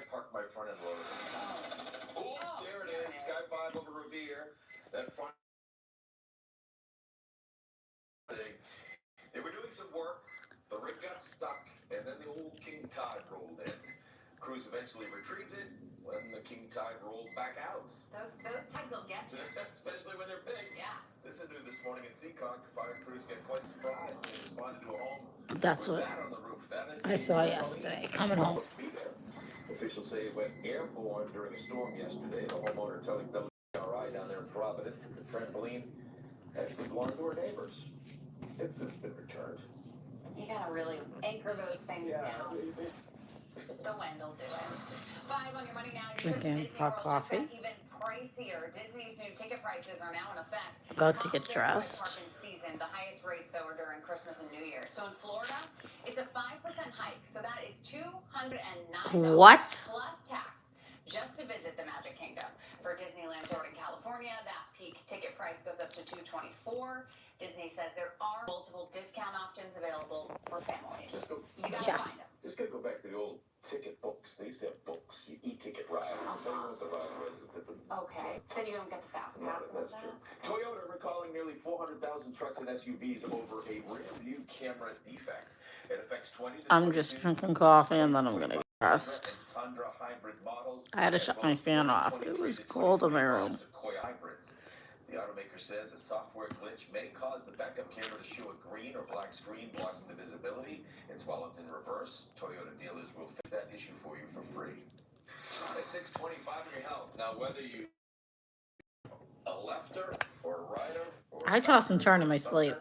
parked my front end loader. Oh, there it is. Sky 5 over Revere. That front. They were doing some work. The rig got stuck, and then the old king tide rolled in. Crews eventually retrieved it when the king tide rolled back out. Those tides will get you. Especially when they're big. Yeah. This is new this morning in Seekonk. Fire crews get quite surprised when they responded to a home. That's with what that on the roof. That is I saw yesterday coming home. Officials say it went airborne during a storm yesterday. The homeowner telling WRI down there in Providence that the trampoline actually belonged to her neighbors. It's since been returned. You gotta really anchor those things down. The wind will do it. 5 on your money now. Drinking hot coffee. Even pricier. Disney's new ticket prices are now in effect. About to get dressed. Season. The highest rates though are during Christmas and New Year. So in Florida, it's a 5% hike. So that is $209 What? plus tax just to visit the Magic Kingdom. For Disneyland Resort in California, that peak ticket price goes up to $224. Disney says there are multiple discount options available for families. You gotta find them. Just gotta go back to the old ticket books. They used to have books. You e-ticket ride. I don't know what the ride was. Okay. Then you don't get the fast pass. That's true. Toyota recalling nearly 400,000 trucks and SUVs over a rear view camera defect. It affects 20 to I'm just drinking coffee and then I'm gonna get dressed. I had to shut my fan off. It was cold in my room. The automaker says a software glitch may cause the backup camera to show a green or black screen blocking the visibility. It's while it's in reverse. Toyota dealers will fix that issue for you for free. At 6:25 in your health. Now, whether you a lefter or a righter or I toss and turn in my sleep.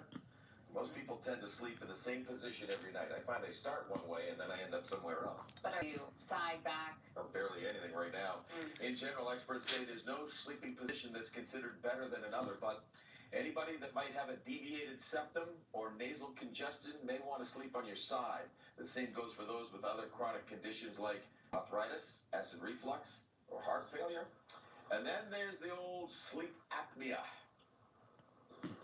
most people tend to sleep in the same position every night. I find I start one way and then I end up somewhere else. But are you side, back? Or barely anything right now. In general, experts say there's no sleeping position that's considered better than another, but anybody that might have a deviated septum or nasal congestion may want to sleep on your side. The same goes for those with other chronic conditions like arthritis, acid reflux, or heart failure. And then there's the old sleep apnea.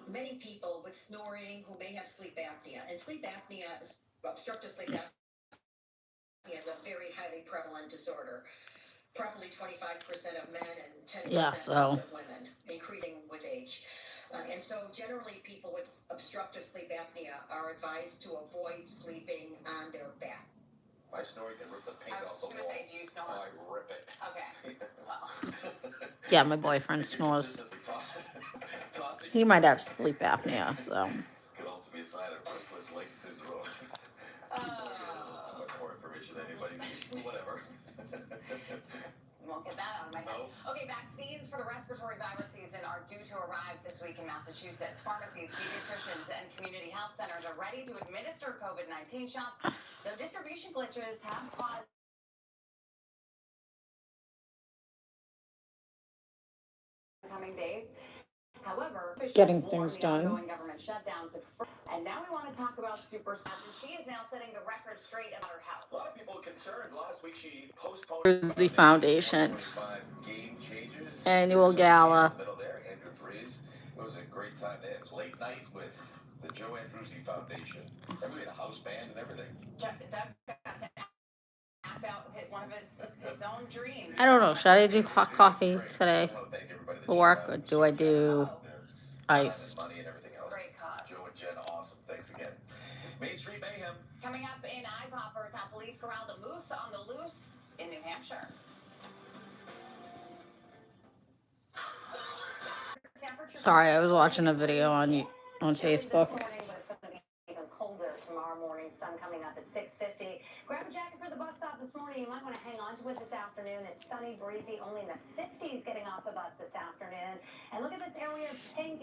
Many people with snoring who may have sleep apnea, and sleep apnea, obstructive sleep apnea, is a very highly prevalent disorder. Probably 25% of men and 10% of women, increasing with age. And so generally people with obstructive sleep apnea are advised to avoid sleeping on their back. My snoring can rip the paint off the wall. Say, do you snore? I rip it. Okay. Well. Yeah, my boyfriend snores. He might have sleep apnea, so. Could also be a sign of restless leg syndrome. Too much more information than anybody needs. Whatever. Won't get that out of my head. No. Okay, vaccines for the respiratory virus season are due to arrive this week in Massachusetts. Pharmacies, pediatricians, and community health centers are ready to administer COVID-19 shots, though distribution glitches have caused coming days. However, getting things done. Government shutdown could and now we want to talk about Super Smash. She is now setting the record straight about her health. A lot of people are concerned. Last week she postponed The Foundation annual gala. Andrew Freeze. It was a great time. They had late night with the Joe Andrewsy Foundation. And we had a house band and everything. Doug got to act out one of his own dreams. I don't know. Should I do hot coffee today for work, or do I do iced? Great cause. Joe and Jen, awesome. Thanks again. Main Street Mayhem. Coming up in Eye Poppers, how police corralled a moose on the loose in New Hampshire. Sorry, I was watching a video on Facebook. Even colder tomorrow morning. Sun coming up at 6:50. Grab a jacket for the bus stop this morning. You might want to hang on to it this afternoon. It's sunny, breezy, only in the 50s getting off the bus this afternoon. And look at this area of pink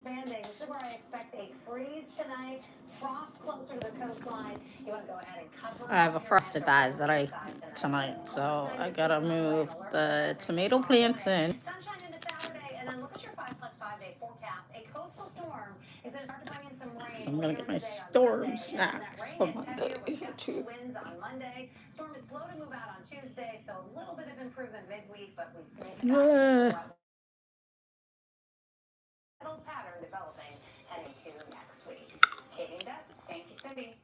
expanding. This is where I expect a freeze tonight. Frost closer to the coastline. You want to go ahead and cover. I have a frost advisory tonight, so I gotta move the tomato plants in. Sunshine into Saturday, and then look at your 5+5 day forecast. A coastal storm is going to start to bring in some rain. So I'm gonna get my storm snacks for Monday too. Winds on Monday. Storm is slow to move out on Tuesday, so a little bit of improvement midweek, but we may pattern developing heading to next week. Katie and Beth, Thank you, Cindy.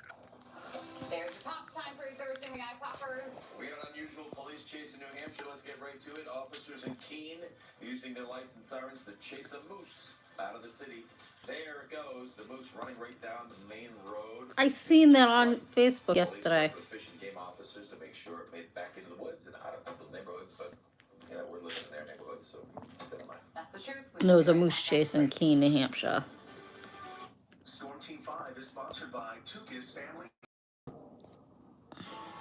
There's your pop time for your Thursday Eye Poppers. We had an unusual New Hampshire, let's get right to it. Officers in Keene using their lights and sirens to chase a moose out of the city. There it goes, the moose running right down the main road. I seen that on Facebook Police yesterday. worked with Fish and Game officers to make sure it made it back into the woods and out of people's neighborhoods, but you know, we're living in their neighborhoods, so never mind. That's the truth. And there was a moose chase in Keene, New Hampshire. Storm Team 5 is sponsored by Tukis Family.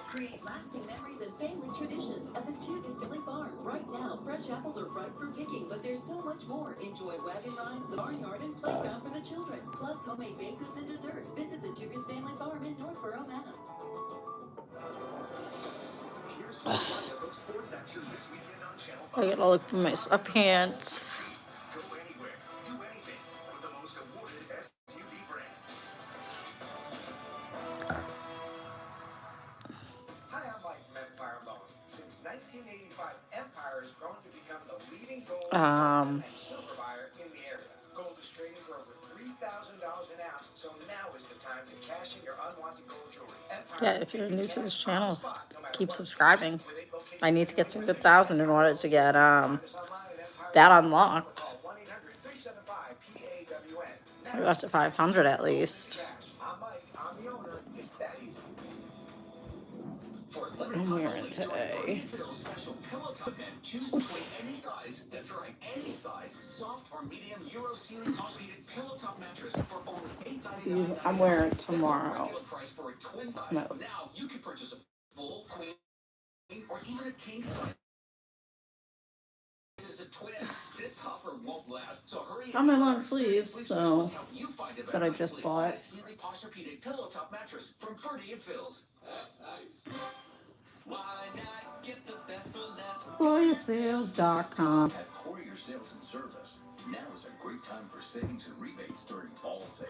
Create lasting memories and family traditions at the Tukis Family Farm. Right now, fresh apples are ripe for picking, but there's so much more. Enjoy wagon rides, the barnyard, and playground for the children. Plus, homemade baked goods and desserts. Visit the Tukis Family Farm in Northborough, Mass. Here's the lineup of sports action this weekend on Channel 5. I gotta look for my sweatpants. Go anywhere, do anything with the most awarded SUV brand. Hi, I'm Mike from Empire Loan. Since 1985, Empire has grown to become the leading gold and silver buyer in the area. Gold is trading for over $3,000 an ounce, so now is the time to cash in your unwanted gold jewelry. Empire Yeah, if you're new to this channel, keep subscribing. I need to get to 1,000 in order to get that unlocked. I got to 500 at least. I'm Mike, I'm the owner. It's that easy. For a I'm limited time wearing only, join today. Bernie Fiddle's special pillow top event. Choose between any size, that's right, any size, soft or medium Euro ceiling oscillated pillow top mattress for only $8.99. I'm wearing That's the tomorrow. regular price for a twin size. No. Now you can purchase a full, queen, or even a king size. This is a twin. This offer won't last, so hurry. On my ahead. long sleeves, Sleep so specialists help you find a that better I night's just sleep. bought. A Sealy Posturepedic pillow top mattress from Purdy and Phil's. That's nice. Why not get the best for less? FoyerSales.com. At Courier Sales and Service, now is a great time for savings and rebates during fall sales.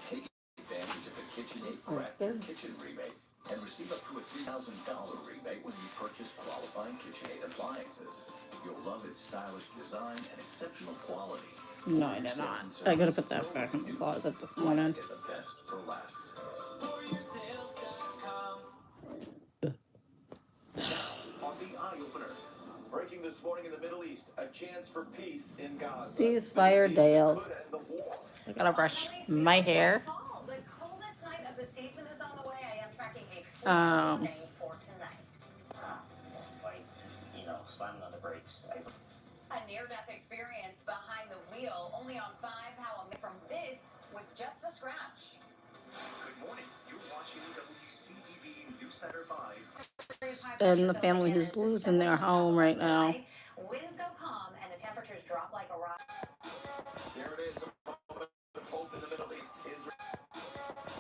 Take advantage of the KitchenAid Craft Your Kitchen rebate and receive up to a $3,000 rebate when you purchase qualifying KitchenAid appliances. You'll love its stylish design and exceptional quality. No, I did not. I gotta put that back in the closet this morning. Get the best for less. On the eye opener, breaking this morning in the Middle East, a chance for peace in Gaza. Ceasefire Dale. Could end the war. I gotta brush my hair. The coldest night of the season is on the way. I am tracking a Um, day for tonight. Like, you know, slamming on the brakes. A near-death experience behind the wheel. Only on 5, how a man from this with just a scratch. Good morning. You're watching WCVB News Center 5. And the family who's losing their home right now. Winds go calm and the temperatures drop like a rock. There it is, a moment of hope in the Middle East.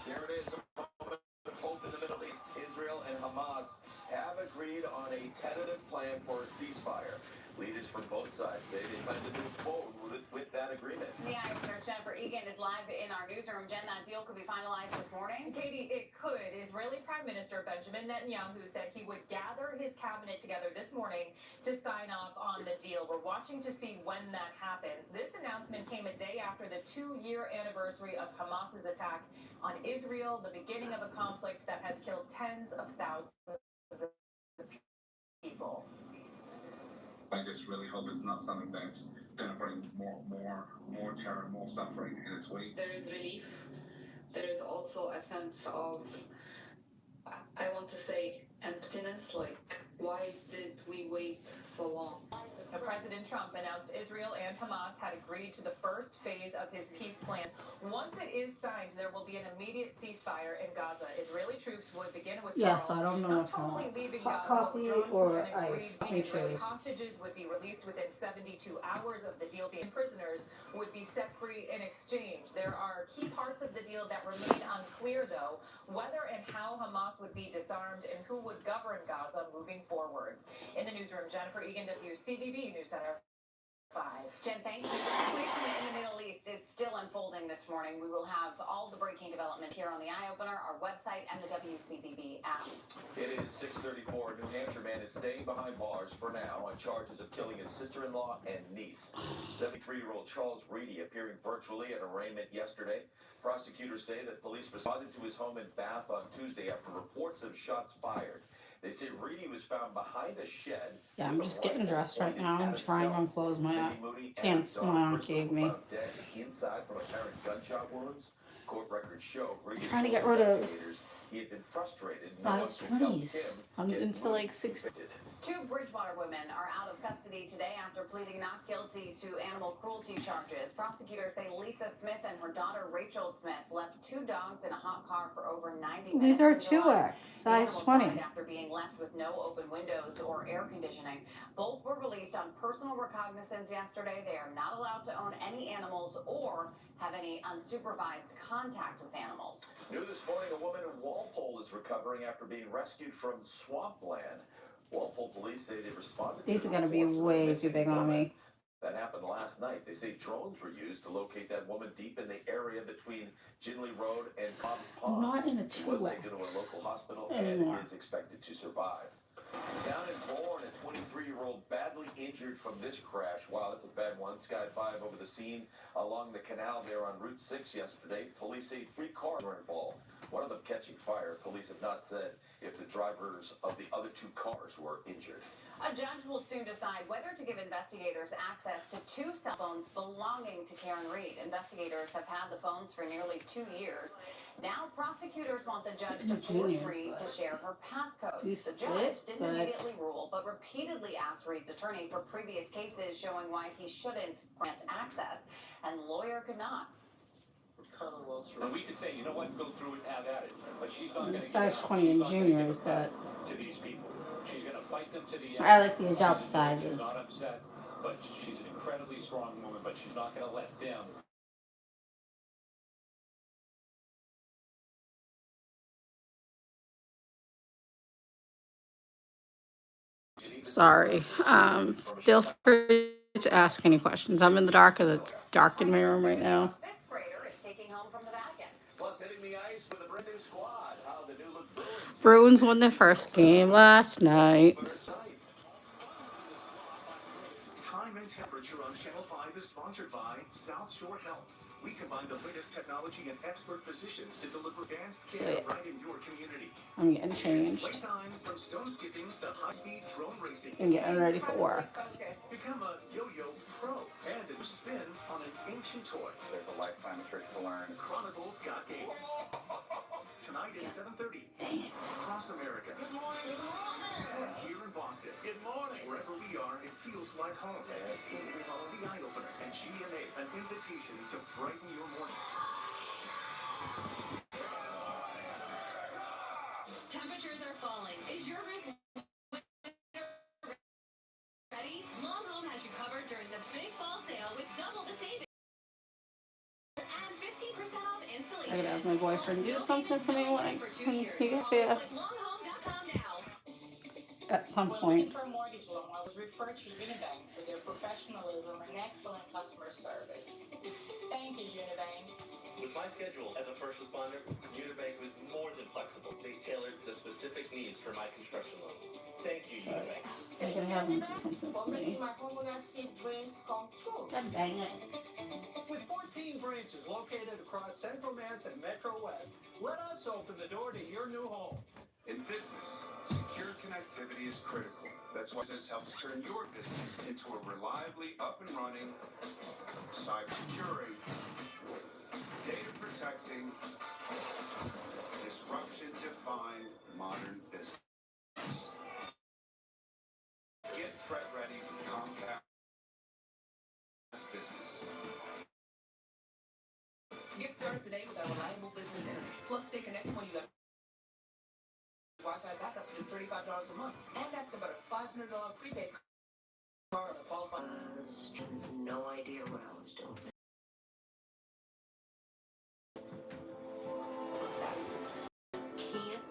There it is, a moment of hope in the Middle East. Israel and Hamas have agreed on a tentative plan for a ceasefire. Leaders from both sides say they plan to move forward with that agreement. The Eye-Opener's Jennifer Egan is live in our newsroom. Jen, that deal could be finalized this morning. Katie, it could. Israeli Prime Minister Benjamin Netanyahu said he would gather his cabinet together this morning to sign off on the deal. We're watching to see when that happens. This announcement came a day after the 2-year anniversary of Hamas's attack on Israel, the beginning of a conflict that has killed tens of thousands of people. I just really hope it's not something that's going to bring more terror, more suffering in its wake. There is relief. There is also a sense of, I want to say, emptiness. Like, why did we wait so long? President Trump announced Israel and Hamas had agreed to the first phase of his peace plan. Once it is signed, there will be an immediate ceasefire in Gaza. Israeli troops would begin with Yes, I don't know not if totally leaving hot Gaza, coffee but drawn to or an agreed ice. deal. I Israeli chose. hostages would be released within 72 hours of the deal being. Prisoners would be set free in exchange. There are key parts of the deal that remain unclear, though, whether and how Hamas would be disarmed and who would govern Gaza moving forward. In the newsroom, Jennifer Egan, WCVB News Center 5. Jen, thank you. The situation in the Middle East is still unfolding this morning. We will have all the breaking development here on the Eye-Opener, our website, and the WCBB app. It is 6:34. A New Hampshire man is staying behind bars for now on charges of killing his sister-in-law and niece. 73-year-old Charles Reedy appearing virtually at arraignment yesterday. Prosecutors say that police responded to his home in Bath on Tuesday after reports of shots fired. They say Reedy was found behind a shed. Yeah, I'm with a just getting rifle dressed right pointed now. I'm at trying to itself. unclose my Cindy Mooney and pants Don my aunt Bristol gave were me. found dead inside from apparent gunshot wounds. Court records show Reedy Trying to told get rid of investigators he had been frustrated. size 20s. I'm into like 6. Two Bridgewater women are out of custody today after pleading not guilty to animal cruelty charges. Prosecutors say Lisa Smith and her daughter Rachel Smith left 2 dogs in a hot car for over 90 minutes. These are in July. 2X, size The animals 20. died after being left with no open windows or air conditioning. Both were released on personal recognizance yesterday. They are not allowed to own any animals or have any unsupervised contact with animals. New this morning, a woman in Walpole is recovering after being rescued from swampland. Walpole police say they responded These to are gonna be reports of a way too missing big on woman. me. That happened last night. They say drones were used to locate that woman deep in the area between Ginley Road and Cobb's I'm Pond. not in a She was taken to a 2X local hospital anymore. and is expected to survive. Down in Bourne, a 23-year-old badly injured from this crash. Wow, that's a bad one. Sky 5 over the scene along the canal there on Route 6 yesterday. Police say 3 cars were involved. One of them catching fire. Police have not said if the drivers of the other 2 cars were injured. A judge will soon decide whether to give investigators access to 2 cell phones belonging to Karen Reed. Investigators have had the phones for nearly 2 years. Now prosecutors want the judge to force Reed to share her passcodes. The judge didn't immediately rule, but repeatedly asked Reed's attorney for previous cases showing why he shouldn't grant access, and the lawyer could not. And we could say, you know what, go through it, have at it. But she's not going to Size 20 in juniors, but to these people. She's going to fight them to the end. I like the adult She's sizes. not upset, but she's an incredibly strong woman, but she's not going to let them. Sorry. Feel free to ask any questions. I'm in the dark because it's dark in my room right now. Fifth grader is taking home from the Vatican. Plus, hitting the ice with a brand new squad. How the new look Bruins. Bruins won their first game last night. Time and Temperature on Channel 5 is sponsored by South Shore Health. We combine the latest technology and expert physicians to deliver advanced care right in your community. I'm getting changed Playtime from stone skipping to high-speed drone racing. and getting ready for work. Become a yo-yo pro and a spin on an ancient toy. There's a lifetime of tricks to learn. Chronicles got game. Tonight at 7:30. Across America. And here in Boston. Good morning. Wherever we are, it feels like home. The Eye Opener and GMA, an invitation to brighten your morning. Temperatures are falling. Is your roof ready? Long Home has you covered during the big fall sale with double the savings. And 15% off installation. I gotta have my boyfriend do something for me when he gets here. Longhome.com now. At some When point. looking for a mortgage loan, I was referred to Unibank for their professionalism and excellent customer service. Thank you, Unibank. With my schedule as a first responder, Unibank was more than flexible. They tailored the specific needs for my construction loan. Thank you, Unibank. I gotta have him do something For for making me. my homeownership dreams come true. God dang it. With 14 branches located across Central Mass and Metro West, let us open the door to your new home. In business, secure connectivity is critical. That's why this helps turn your business into a reliably up and running, cyber securing, data protecting, disruption defying modern business. Get threat ready with Comcast Business. Get started today with our reliable business internet. Plus, stay connected when you have Wi-Fi backup for just $35 a month. And ask about a $500 prepaid card on a qualified. No idea what I was doing. Can't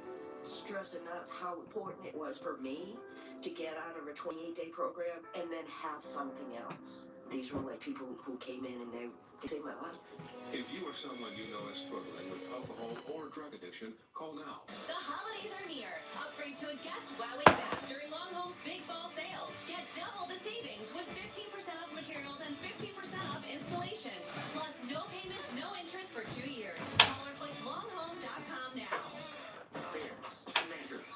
stress enough how important it was for me to get out of a 28-day program and then have something else. These were like people who came in and they saved my life. If you or someone you know is struggling with alcohol or drug addiction, call now. The holidays are near. Upgrade to a guest wowing back during Long Home's Big Fall Sale. Get double the savings with 15% off materials and 15% off installation. Plus, no payments, no interest for 2 years. Call or click longhome.com now. Fairs, commanders,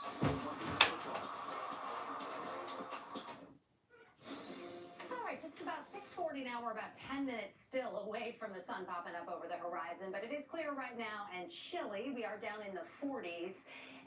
about 10 minutes still away from the sun popping up over the horizon, but it is clear right now and chilly. We are down in the 40s.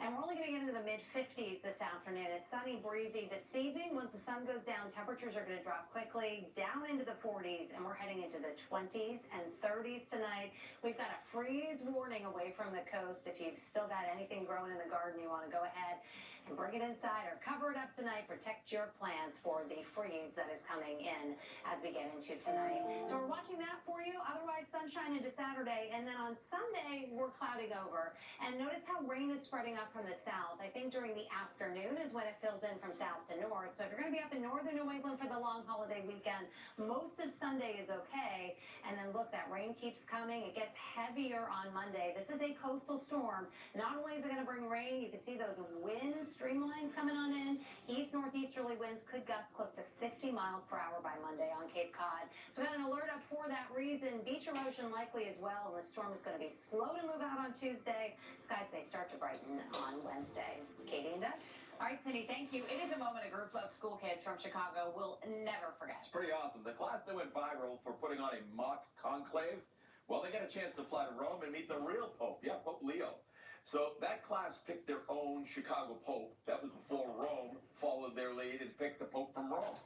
And we're only going to get into the mid-50s this afternoon. It's sunny, breezy. This evening, once the sun goes down, temperatures are going to drop quickly down into the 40s, and we're heading into the 20s and 30s tonight. We've got a freeze warning away from the coast. If you've still got anything growing in the garden, you want to go ahead and bring it inside or cover it up tonight. Protect your plants for the freeze that is coming in as we get into tonight. So we're watching that for you. Otherwise, sunshine into Saturday. And then on Sunday, we're clouding over. And notice how rain is spreading up from the south. I think during the afternoon is when it fills in from south to north. So if you're going to be up in northern New England for the long holiday weekend, most of Sunday is okay. And then look, that rain keeps coming. It gets heavier on Monday. This is a coastal storm. Not only is it going to bring rain, you can see those winds, streamlines coming on in. East-northeasterly winds could gust close to 50 miles per hour by Monday on Cape Cod. So we got an alert up for that reason. Beach erosion likely as well, and the storm is going to be slow to move out on Tuesday. Skies may start to brighten on Wednesday. Katie and Doug? All right, Cindy, thank you. It is a moment a group of school kids from Chicago will never forget. It's pretty awesome. The class that went viral for putting on a mock conclave, well, they got a chance to fly to Rome and meet the real Pope. Yeah, Pope Leo. So that class picked their own Chicago Pope. That was before Rome followed their lead and picked the Pope from Rome.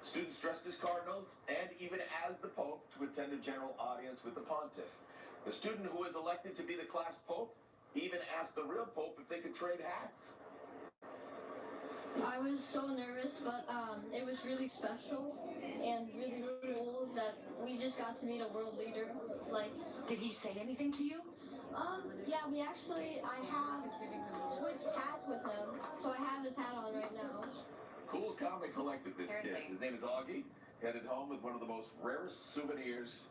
Students dressed as cardinals and even as the Pope to attend a general audience with the pontiff. The student who was elected to be the class Pope even asked the real Pope if they could trade hats. I was so nervous, but it was really special and really cool that we just got to meet a world leader. Like, did he say anything to you? Yeah, I have switched hats with him, so I have his hat on right now. Cool comic collected this Seriously. kid. His name is Augie. Headed home with one of the most rarest souvenirs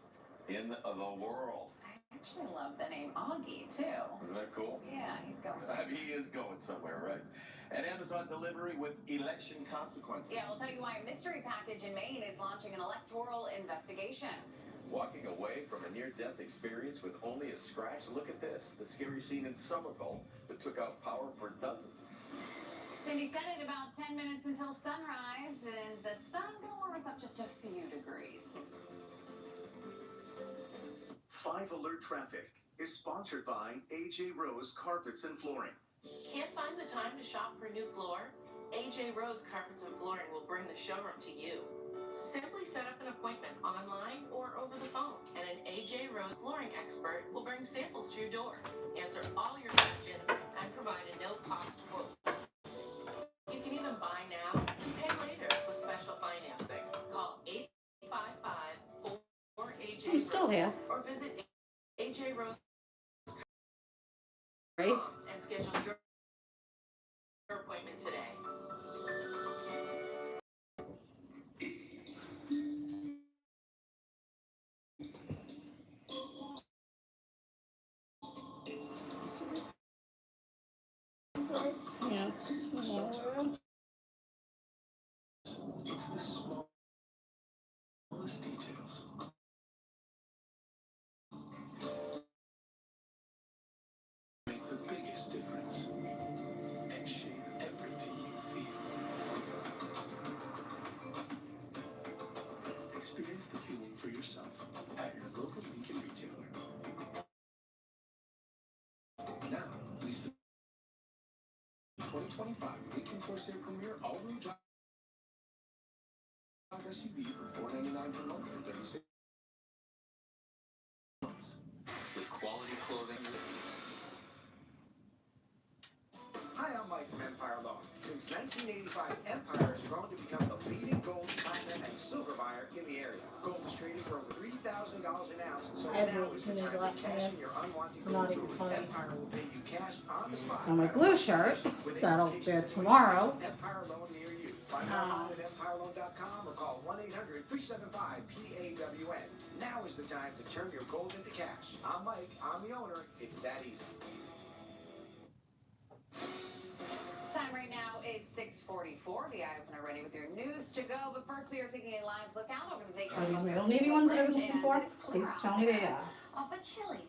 in the world. I actually love the name Augie, too. Isn't that cool? Yeah, he's going. I mean, he is going somewhere, right? And Amazon delivery with election consequences. Yeah, we'll tell you why a mystery package in Maine is launching an electoral investigation. Walking away from a near-death experience with only a scratch. Look at this. The scary scene in Somerville that took out power for dozens. Cindy said it about 10 minutes until sunrise, and the sun going to warm us up just a few degrees. 5 Alert Traffic is sponsored by AJ Rose Carpets and Flooring. Can't find the time to shop for new floor? AJ Rose Carpets and Flooring will bring the showroom to you. Simply set up an appointment online or over the phone, and an AJ Rose flooring expert will bring samples to your door, answer all your questions, and provide a no-cost quote. You can even buy now and pay later with special financing. Call 855-4AJ I'm still here. or visit AJ Rose Right? and schedule your appointment today. Yeah, It's the smallest details. Make the biggest difference and shape everything you feel. Experience the feeling for yourself at your local Lincoln retailer. Now, lease the 2025 Lincoln Corsair Premier all-wheel drive SUV for $499 per month for 36 months. With quality clothing. Hi, I'm Mike from Empire Loan. Since 1985, Empire has grown to become the leading gold, platinum, and silver buyer in the area. Gold is trading for over $3,000 an ounce, so now is the time to cash in your unwanted gold jewelry. Empire will pay you cash on the spot. On my blue shirt, that'll be tomorrow. Empire Loan near you. Find out online at empireloan.com or call 1-800-375-PAWN. Now is the time to turn your gold into cash. I'm Mike. I'm the owner. It's that easy. Time right now is 6:44. The Eye Opener ready with your news to go. But first, we are taking a live look out over the Zay Are these real Navy ones that I was looking for? Please tell me they are. Oh, but chilly.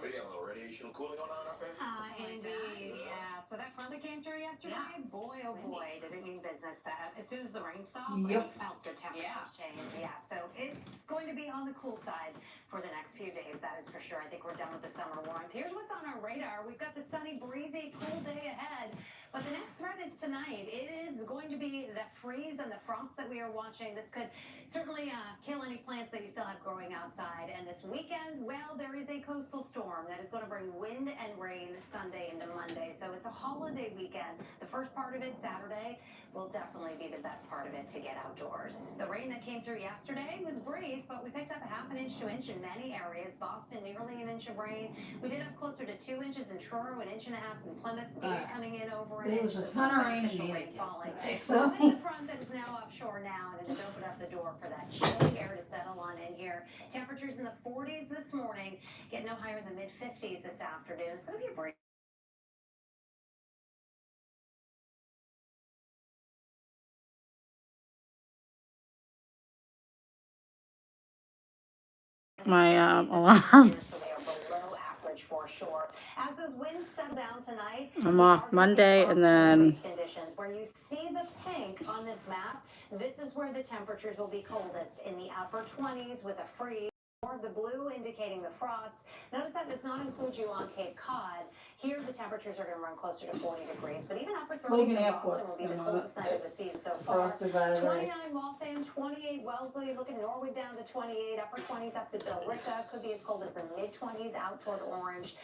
We got a little radiational cooling going on up there. Indeed, yeah. So that front that came through yesterday, boy, oh boy, did it mean business. That as soon as the rain stopped, we felt the temperatures change. Yeah, so it's going to be on the cool side for the next few days, that is for sure. I think we're done with the summer warmth. Here's what's on our radar. We've got the sunny, breezy, cool day ahead. But the next threat is tonight. It is going to be the freeze and the frost that we are watching. This could certainly kill any plants that you still have growing outside. And this weekend, well, there is a coastal storm that is going to bring wind and rain Sunday into Monday. So it's a holiday weekend. The first part of it, Saturday, will definitely be the best part of it to get outdoors. The rain that came through yesterday was brief, but we picked up a half an inch to inch in many areas. Boston, nearly an inch of rain. We did have closer to 2 inches in Truro, an inch and a half in Plymouth, coming in over an There inch. was a So ton of some rain in beneficial Munich falling. yesterday, So so. with the front that is now offshore now, and it has opened up the door for that chilly air to settle on in here. Temperatures in the 40s this morning, get no higher than mid-50s this afternoon. It's going to be a break. My alarm. So they are below average for sure. As those winds settle down tonight, I'm off Monday and then conditions. Where you see the pink on this map, this is where the temperatures will be coldest, in the upper 20s with a freeze. More of the blue indicating the frost. Notice that does not include you on Cape Cod. Here the temperatures are going to run closer to 40 degrees, but even upper 30s Logan in Boston Airport's will be the gonna coldest night of the season so far. frost advisory. 29 Waltham, 28 Wellesley, looking Norwood down to 28, upper 20s up to Billerica, could be as cold as the mid-20s out toward Orange.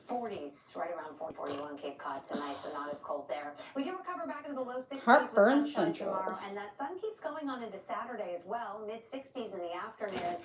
40s, right around 40, 41 Cape Cod tonight, so not as cold there. We do recover back into the low 60s Heartburn with sunshine Central. tomorrow, and that sun keeps going on into Saturday as well, mid-60s in the afternoon.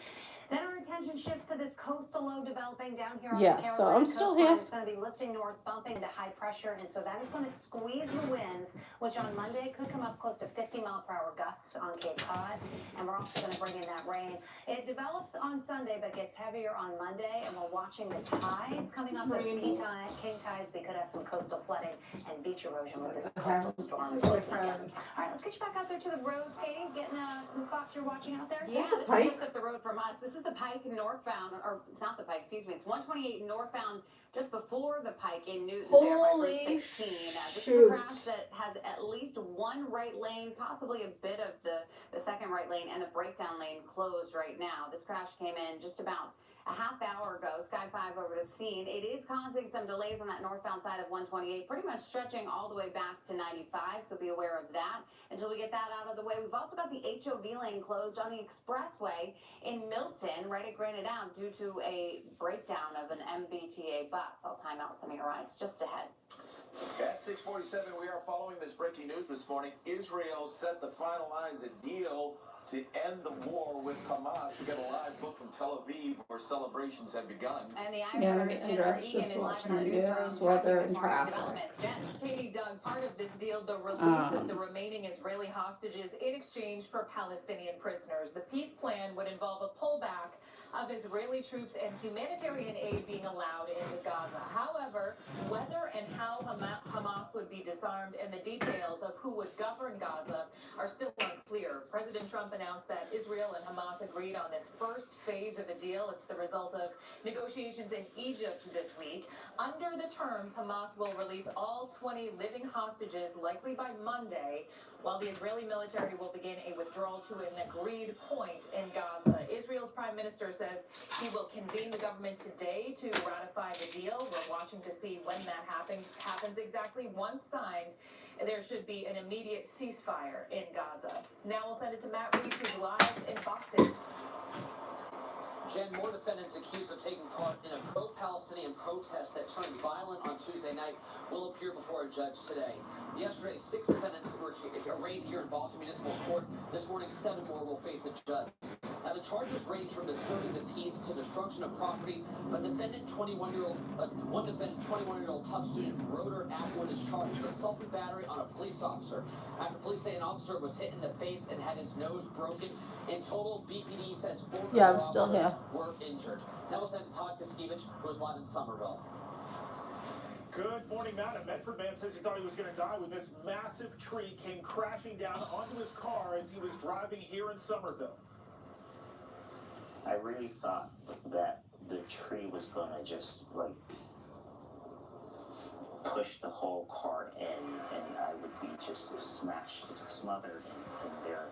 Then our attention shifts to this coastal low developing down here on the Carolina so I'm still coastline. here. It's going to be lifting north, bumping into high pressure, and so that is going to squeeze the winds, which on Monday could come up close to 50-mile-per-hour gusts on Cape Cod, and we're also going to bring in that rain. It develops on Sunday, but gets heavier on Monday, and we're watching the tides coming up. Those king tides, we could have some coastal flooding and beach erosion with this coastal storm. All right, let's get you back out there to the roads, Katie. Getting some spots you're watching out there. Yeah, So this is just up the road from us. This is the Pike northbound, or not the Pike, excuse me. It's 128 northbound, just before the Pike in Newton. There by Route 16. This is a crash that has at least one right lane, possibly a bit of the second right lane, and the breakdown lane closed right now. This crash came in just about a half hour ago. Sky 5 over the scene. It is causing some delays on that northbound side of 128, pretty much stretching all the way back to 95, so be aware of that until we get that out of the way. We've also got the HOV lane closed on the expressway in Milton, right at Granite Ave, due to a breakdown of an MBTA bus. I'll time out some of your rides just ahead. At 6:47, we are following this breaking news this morning. Israel set to finalize a deal to end the war with Hamas. We got a live book from Tel Aviv where celebrations have begun. And the Yeah, I'm getting dressed, just watching the news, weather, and traffic. Katie, Doug, part of this deal, the release of the remaining Israeli hostages in exchange for Palestinian prisoners. The peace plan would involve a pullback of Israeli troops and humanitarian aid being allowed into Gaza. However, whether and how Hamas would be disarmed and the details of who would govern Gaza are still unclear. President Trump announced that Israel and Hamas agreed on this first phase of a deal. It's the result of negotiations in Egypt this week. Under the terms, Hamas will release all 20 living hostages, likely by Monday, while the Israeli military will begin a withdrawal to an agreed point in Gaza. Israel's prime minister says he will convene the government today to ratify the deal. We're watching to see when that happens exactly. Once signed, there should be an immediate ceasefire in Gaza. Now we'll send it to Matt Reed, who's live in Boston. Jen, more defendants accused of taking part in a pro-Palestinian protest that turned violent on Tuesday night will appear before a judge today. Yesterday, 6 defendants were arraigned here in Boston Municipal Court. This morning, 7 more will face a judge. Now, the charges range from disturbing the peace to destruction of property, but one defendant, 21-year-old tough student, Roder Atwood, is charged with assault and battery on a police officer after police say an officer was hit in the face and had his nose broken. In total, BPD says 4 I'm still here. were injured. Now we'll send Todd Kaskiewicz, who is live in Somerville. Good morning, Matt. A Medford man says he thought he was going to die when this massive tree came crashing down onto his car as he was driving here in Somerville. I really thought that the tree was going to just, like, push the whole car in, and I would be just smashed, smothered in there.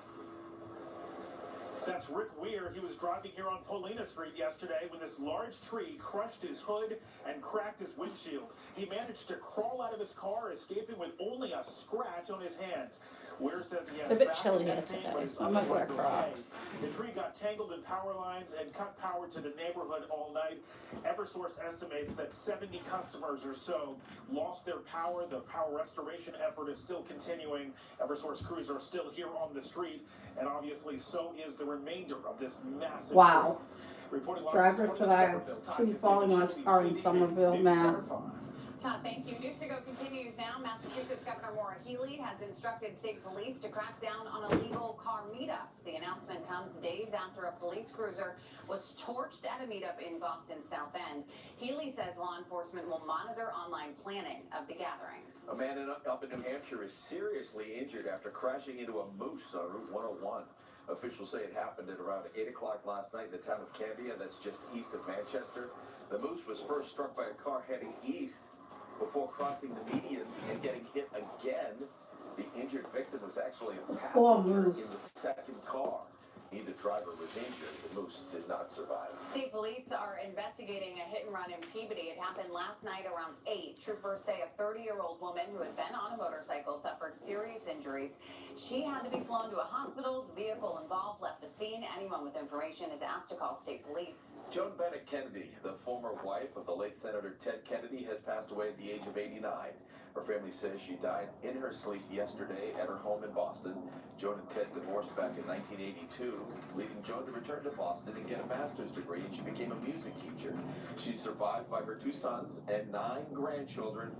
That's Rick Weir. He was driving here on Paulina Street yesterday when this large tree crushed his hood and cracked his windshield. He managed to crawl out of his car, escaping with only a scratch on his hand. Weir says he has It's a bit back chilly and here neck pain, today, but so I might he wear was okay. Crocs. The tree got tangled in power lines and cut power to the neighborhood all night. Eversource estimates that 70 customers or so lost their power. The power restoration effort is still continuing. Eversource crews are still here on the street, and obviously so is the remainder of this massive Wow. tree. Reporting live Driver this morning in survives Somerville, tree Todd falling Castillo, onto car in CBC Somerville, News Mass. Center 5. Todd, thank you. News to go continues now. Massachusetts Governor Maura Healey has instructed state police to crack down on illegal car meetups. The announcement comes days after a police cruiser was torched at a meetup in Boston's South End. Healey says law enforcement will monitor online planning of the gatherings. A man up in New Hampshire is seriously injured after crashing into a moose on Route 101. Officials say it happened at around 8 o'clock last night in the town of Cambia, that's just east of Manchester. The moose was first struck by a car heading east before crossing the median and getting hit again. The injured victim was actually a passenger in the second car. Neither driver was injured. The moose did not survive. State police are investigating a hit and run in Peabody. It happened last night around 8. Troopers say a 30-year-old woman who had been on a motorcycle suffered serious injuries. She had to be flown to a hospital. The vehicle involved left the scene. Anyone with information is asked to call state police. Joan Bennett Kennedy, the former wife of the late Senator Ted Kennedy, has passed away at the age of 89. Her family says she died in her sleep yesterday at her home in Boston. Joan and Ted divorced back in 1982, leading Joan to return to Boston and get a master's degree, and she became a music teacher. She's survived by her 2 sons and 9 grandchildren.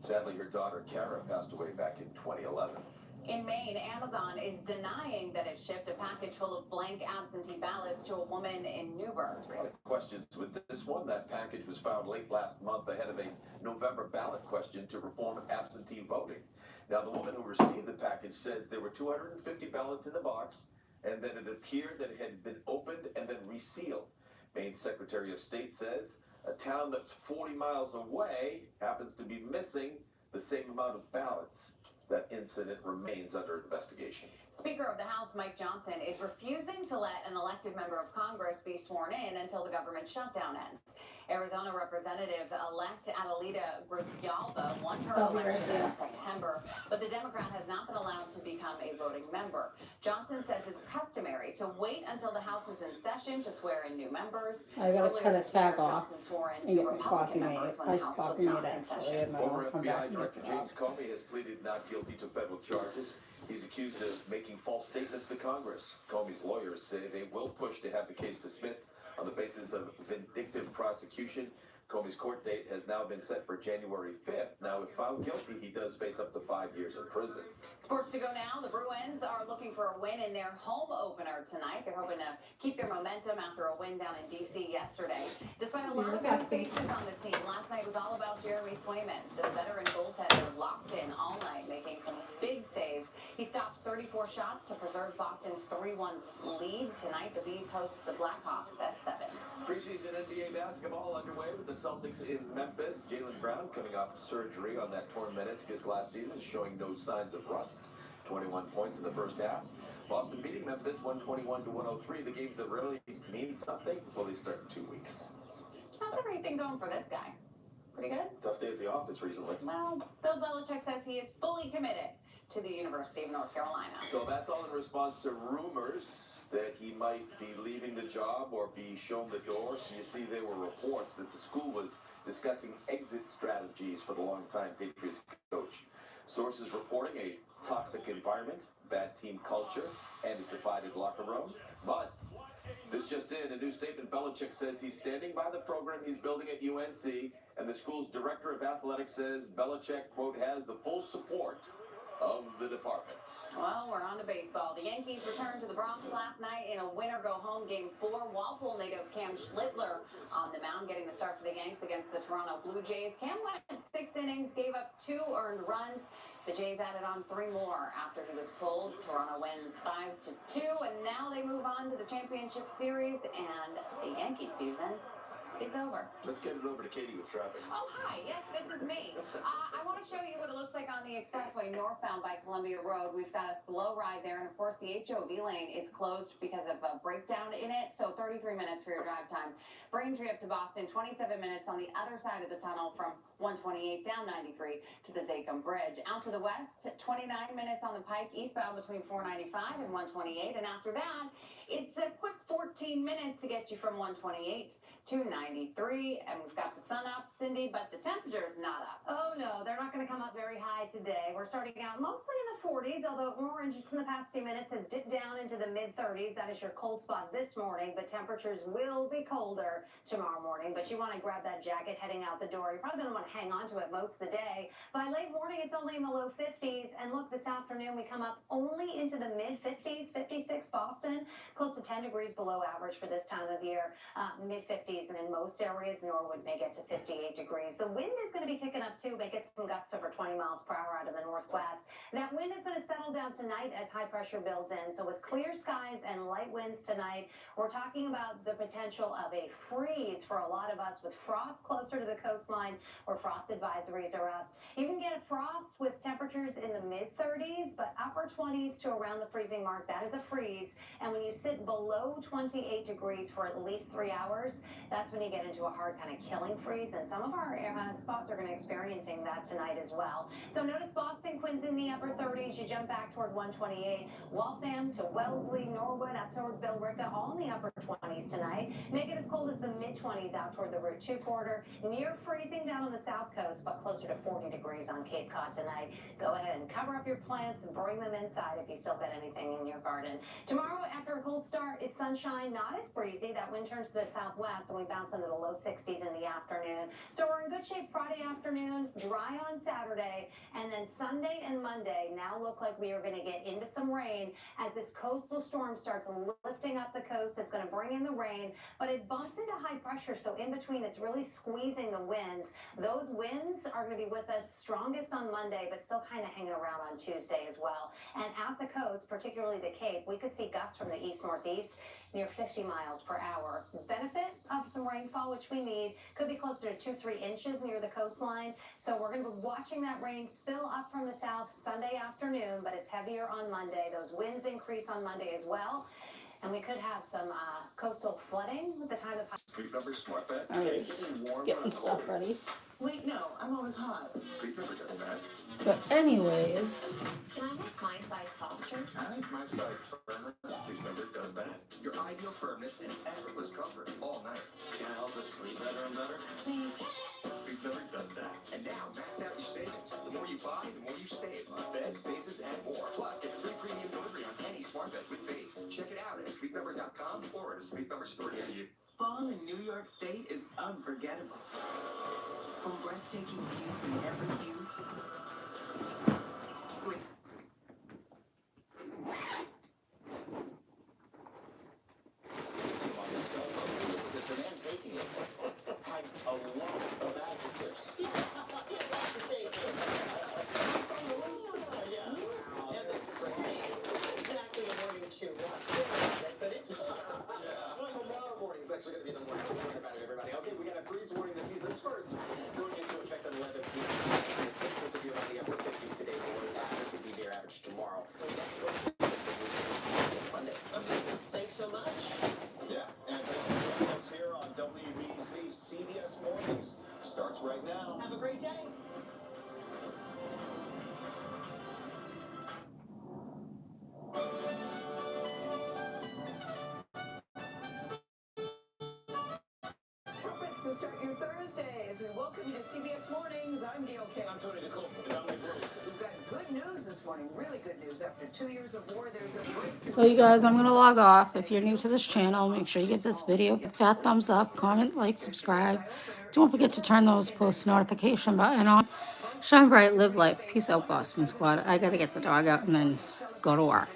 Sadly, her daughter Kara passed away back in 2011. In Maine, Amazon is denying that it shipped a package full of blank absentee ballots to a woman in Newburgh. Questions with this one. That package was found late last month ahead of a November ballot question to reform absentee voting. Now, the woman who received the package says there were 250 ballots in the box, and then it appeared that it had been opened and then resealed. Maine Secretary of State says a town that's 40 miles away happens to be missing the same amount of ballots. That incident remains under investigation. Speaker of the House Mike Johnson is refusing to let an elected member of Congress be sworn in until the government shutdown ends. Arizona Representative-elect Adelita Grijalva won her election in September, but the Democrat has not been allowed to become a voting member. Johnson says it's customary to wait until the House is in session to swear in new members. I gotta cut a tag off swore in and get two my coffee Republican made. members when the Nice House coffee was made, not in actually. session. And then Former I'll come back FBI and Director make it James Comey has pleaded not guilty to federal charges. He's accused of making false statements to Congress. Comey's lawyers say they will push to have the case dismissed on the basis of vindictive prosecution. Comey's court date has now been set for January 5th. Now, if found guilty, he does face up to 5 years in prison. Sports to go now. The Bruins are looking for a win in their home opener tonight. They're hoping to keep their momentum after a win down in D.C. yesterday. Despite a lot of new faces on the team, last night was all about Jeremy Swayman. The veteran goaltender locked in all night, making some big saves. He stopped 34 shots to preserve Boston's 3-1 lead. Tonight, the Bees host the Blackhawks at 7. Preseason NBA basketball underway with the Celtics in Memphis. Jaylen Brown coming off surgery on that torn meniscus last season, showing no signs of rust. 21 points in the first half. Boston beating Memphis 121-103. The games that really mean something, well, they start in 2 weeks. How's everything going for this guy? Pretty good? Tough day at the office recently. Well, Bill Belichick says he is fully committed to the University of North Carolina. So that's all in response to rumors that he might be leaving the job or be shown the door. So you see, there were reports that the school was discussing exit strategies for the longtime Patriots coach. Sources reporting a toxic environment, bad team culture, and a divided locker room. But this just in, a new statement, Belichick says he's standing by the program he's building at UNC, and the school's director of athletics says Belichick, quote, has the full support of the department. Well, we're on to baseball. The Yankees returned to the Bronx last night in a winner-go-home Game 4. Walpole native Cam Schlittler on the mound, getting the start for the Yanks against the Toronto Blue Jays. Cam went 6 innings, gave up 2 earned runs. The Jays added on 3 more after he was pulled. Toronto wins 5-2, and now they move on to the championship series, and the Yankee season is over. Let's get it over to Katie with traffic. Oh, hi. Yes, this is me. I want to show you what it looks like on the expressway northbound by Columbia Road. We've got a slow ride there, and of course, the HOV lane is closed because of a breakdown in it, so 33 minutes for your drive time. Braintree up to Boston, 27 minutes on the other side of the tunnel from 128 down 93 to the Zachem Bridge. Out to the west, 29 minutes on the Pike eastbound between 495 and 128, and after that, it's a quick 14 minutes to get you from 128 to 93, and we've got the sun up, Cindy, but the temperature's not up. Oh no, they're not going to come up very high today. We're starting out mostly in the 40s, although orange just in the past few minutes has dipped down into the mid-30s. That is your cold spot this morning, but temperatures will be colder tomorrow morning. But you want to grab that jacket heading out the door. You're probably going to want to hang on to it most of the day. By late morning, it's only in the low 50s. And look, this afternoon we come up only into the mid-50s, 56 Boston, close to 10 degrees below average for this time of year, mid-50s, and in most areas, Norwood may get to 58 degrees. The wind is going to be kicking up too, may get some gusts over 20 miles per hour out of the northwest. That wind is going to settle down tonight as high pressure builds in. So with clear skies and light winds tonight, we're talking about the potential of a freeze for a lot of us with frost closer to the coastline where frost advisories are up. You can get a frost with temperatures in the mid-30s, but upper 20s to around the freezing mark. That is a freeze. And when you sit below 28 degrees for at least 3 hours, that's when you get into a hard kind of killing freeze. And some of our spots are going to be experiencing that tonight as well. So notice Boston, Quinn's in the upper 30s. You jump back toward 128. Waltham to Wellesley, Norwood, up toward Billerica, all in the upper 20s tonight. Make it as cold as the mid-20s out toward the Route 2 corridor. Near freezing down on the south coast, but closer to 40 degrees on Cape Cod tonight. Go ahead and cover up your plants and bring them inside if you still got anything in your garden. Tomorrow, after a cold start, it's sunshine, not as breezy. That wind turns to the southwest, and we bounce into the low 60s in the afternoon. So we're in good shape Friday afternoon, dry on Saturday, and then Sunday and Monday now look like we are going to get into some rain as this coastal storm starts lifting up the coast. It's going to bring in the rain, but it bumps into high pressure, so in between it's really squeezing the winds. Those winds are going to be with us strongest on Monday, but still kind of hanging around on Tuesday as well. And at the coast, particularly the Cape, we could see gusts from the east-northeast near 50 miles per hour. Benefit of some rainfall, which we need, could be closer to 2-3 inches near the coastline. So we're going to be watching that rain spill up from the south Sunday afternoon, but it's heavier on Monday. Those winds increase on Monday as well. And we could have some coastal flooding at the time of Sleep Number Smart Bed. Getting stuff ready. Wait, no, I'm always hot. Sleep Number does that. But anyways, Can I make my side softer? I like my side firmer. Sleep Number does that. Your ideal firmness and effortless comfort all night. Can I help us sleep better and better? Please. Sleep Number does that. And now, max out your savings. The more you buy, the more you save on beds, bases, and more. Plus, get free premium delivery on any smart bed with base. Check it out at sleepnumber.com or at a Sleep Number store near you. Fall in New York State is unforgettable. From breathtaking views in every hue, with The man taking it had a lot of adjectives. And the spray, exactly according to what's but it's tomorrow morning is actually going to be the morning. Don't worry about it, everybody. Okay, we got a freeze warning this season's first going into effect on 11 p.m. The temperatures will be around the upper 50s today, but we're average will be near average tomorrow. Monday. Okay, thanks so much. Yeah, and thanks for joining us here on WBC CBS Mornings. Starts right now. Have a great day. Trumpets to start your Thursday as we welcome you to CBS Mornings. I'm Gail King. I'm Tony Nicole. And I'm Nick Rose. We've got good news this morning, really good news. After 2 years of war, there's a breakthrough. so you guys, I'm going to log off. If you're new to this channel, make sure you get this video a fat thumbs up, comment, like, subscribe. Don't forget to turn those post notification button on. Shine bright, live life. Peace out, Boston Squad. I got to get the dog out and then go to work.